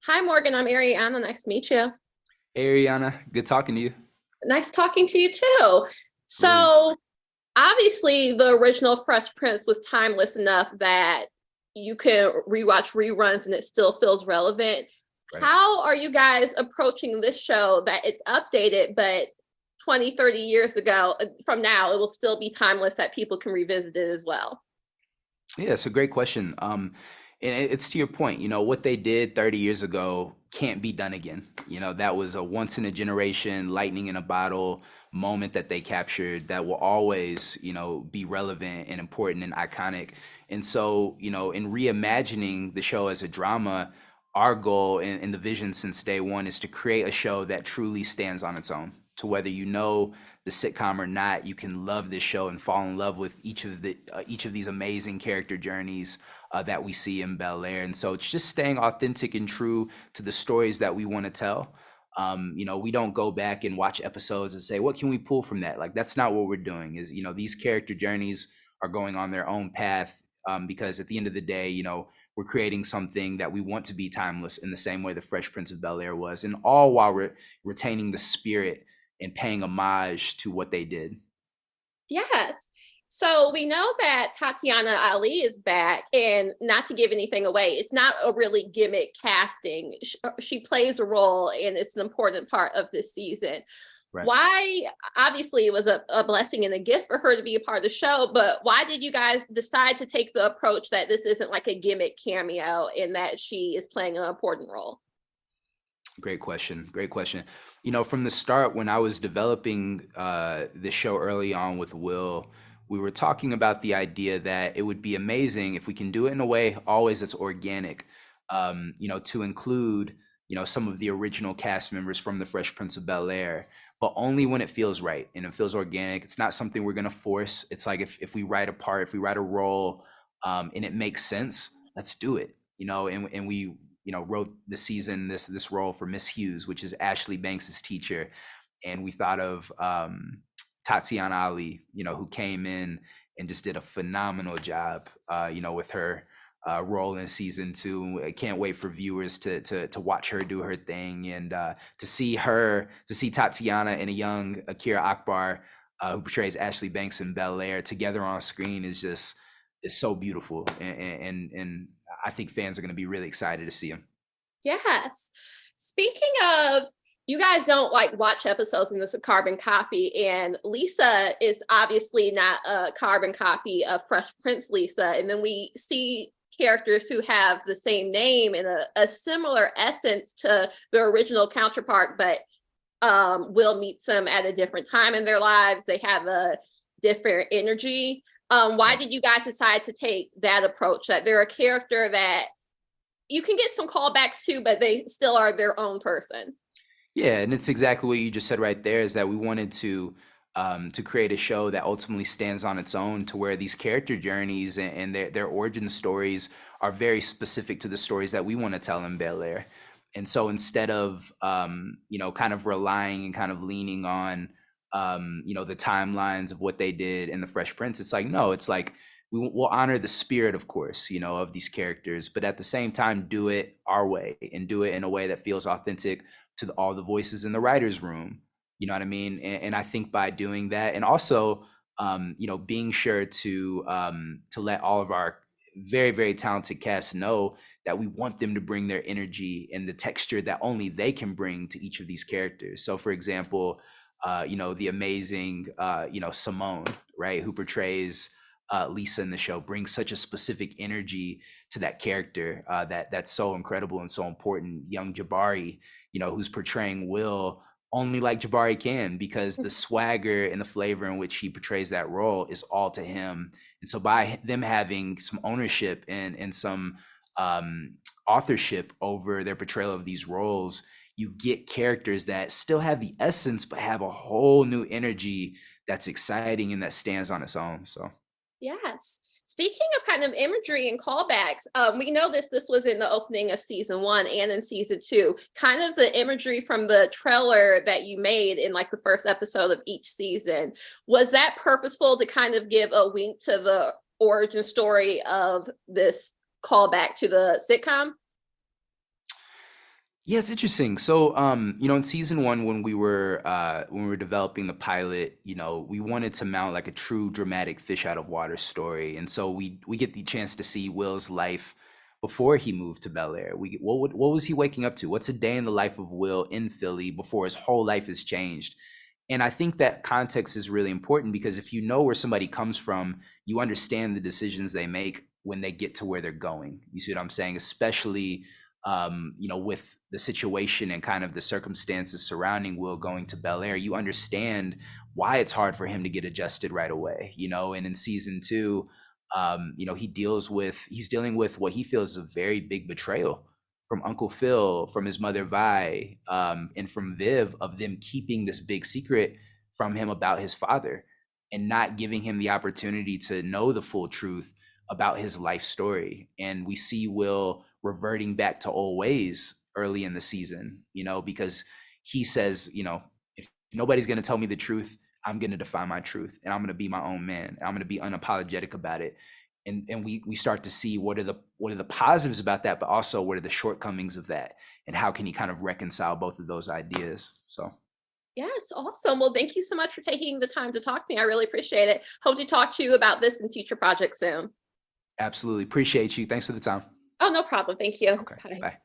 Hi, Morgan. I'm Ariana. Nice to meet you. Hey, Ariana, good talking to you. Nice talking to you too. Absolutely. So, obviously, the original Fresh Prince was timeless enough that you can rewatch reruns and it still feels relevant. Right. How are you guys approaching this show that it's updated, but 20, 30 years ago from now, it will still be timeless that people can revisit it as well? Yeah, it's a great question. And it's to your point, what they did 30 years ago can't be done again. That was a once in a generation, lightning in a bottle moment that they captured that will always, be relevant and important and iconic. And so, in reimagining the show as a drama, our goal and the vision since day one is to create a show that truly stands on its own. To whether the sitcom or not, you can love this show and fall in love with each of these amazing character journeys that we see in Bel Air. And so it's just staying authentic and true to the stories that we want to tell. We don't go back and watch episodes and say, what can we pull from that? Like, that's not what we're doing. These character journeys are going on their own path, because at the end of the day, we're creating something that we want to be timeless in the same way the Fresh Prince of Bel-Air was, and all while retaining the spirit and paying homage to what they did. Yes. So we know that Tatiana Ali is back, and not to give anything away, it's not a really gimmick casting. She plays a role, and it's an important part of this season. Right. Why? Obviously, it was a blessing and a gift for her to be a part of the show, but why did you guys decide to take the approach that this isn't like a gimmick cameo and that she is playing an important role? Great question. Great question. From the start, when I was developing the show early on with Will, we were talking about the idea that it would be amazing if we can do it in a way always that's organic, to include, some of the original cast members from the Fresh Prince of Bel-Air, but only when it feels right and it feels organic. It's not something we're going to force. It's like if we write a part, if we write a role, and it makes sense, let's do it. And we wrote this role for Miss Hughes, which is Ashley Banks's teacher, and we thought of Tatiana Ali, who came in and just did a phenomenal job, with her role in season two. I can't wait for viewers to watch her do her thing, and to see Tatiana and a young Akira Akbar, who portrays Ashley Banks in Bel Air, together on screen is so beautiful, and I think fans are going to be really excited to see him. Yes. Speaking of, you guys don't like watch episodes and this is a carbon copy, and Lisa is obviously not a carbon copy of Fresh Prince Lisa. And then we see characters who have the same name and a similar essence to their original counterpart, but Will meets them at a different time in their lives. They have a different energy. Why did you guys decide to take that approach, that they're a character that you can get some callbacks to, but they still are their own person? Yeah, and it's exactly what you just said right there, is that we wanted to create a show that ultimately stands on its own, to where these character journeys and their origin stories are very specific to the stories that we want to tell in Bel Air. And so instead of kind of relying and kind of leaning on the timelines of what they did in the Fresh Prince, it's like, no, it's like we'll honor the spirit, of course, of these characters, but at the same time do it our way and do it in a way that feels authentic to all the voices in the writers room. You know what I mean? And I think by doing that, and also being sure to let all of our very, very talented cast know that we want them to bring their energy and the texture that only they can bring to each of these characters. So for example, the amazing Simone, right, who portrays Lisa in the show, brings such a specific energy to that character, that's so incredible and so important. Young Jabari, who's portraying Will only like Jabari can, because the swagger and the flavor in which he portrays that role is all to him. And so by them having some ownership and some authorship over their portrayal of these roles, you get characters that still have the essence but have a whole new energy that's exciting and that stands on its own. So Yes. Speaking of kind of imagery and callbacks, we know this was in the opening of season one and in season two. Kind of the imagery from the trailer that you made in like the first episode of each season. Was that purposeful to kind of give a wink to the origin story of this callback to the sitcom? Yeah, it's interesting. So, in season one, when we were developing the pilot, we wanted to mount like a true dramatic fish out of water story, and so we get the chance to see Will's life before he moved to Bel Air. What was he waking up to? What's a day in the life of Will in Philly before his whole life has changed? And I think that context is really important because if you know where somebody comes from, you understand the decisions they make when they get to where they're going. You see what I'm saying? Especially with the situation and kind of the circumstances surrounding Will going to Bel Air, you understand why it's hard for him to get adjusted right away, and in season two, he's dealing with what he feels is a very big betrayal from Uncle Phil, from his mother Vi, and from Viv of them keeping this big secret from him about his father and not giving him the opportunity to know the full truth about his life story. And we see Will reverting back to old ways early in the season, because he says, if nobody's going to tell me the truth, I'm going to define my truth and I'm going to be my own man. And I'm going to be unapologetic about it. And we start to see what are the positives about that, but also what are the shortcomings of that and how can he kind of reconcile both of those ideas. So Yes, awesome. Well, thank you so much for taking the time to talk to me. I really appreciate it. Hope to talk to you about this in future projects soon. absolutely appreciate you. Thanks for the time. Oh, no problem. Thank you. Okay, Bye. bye.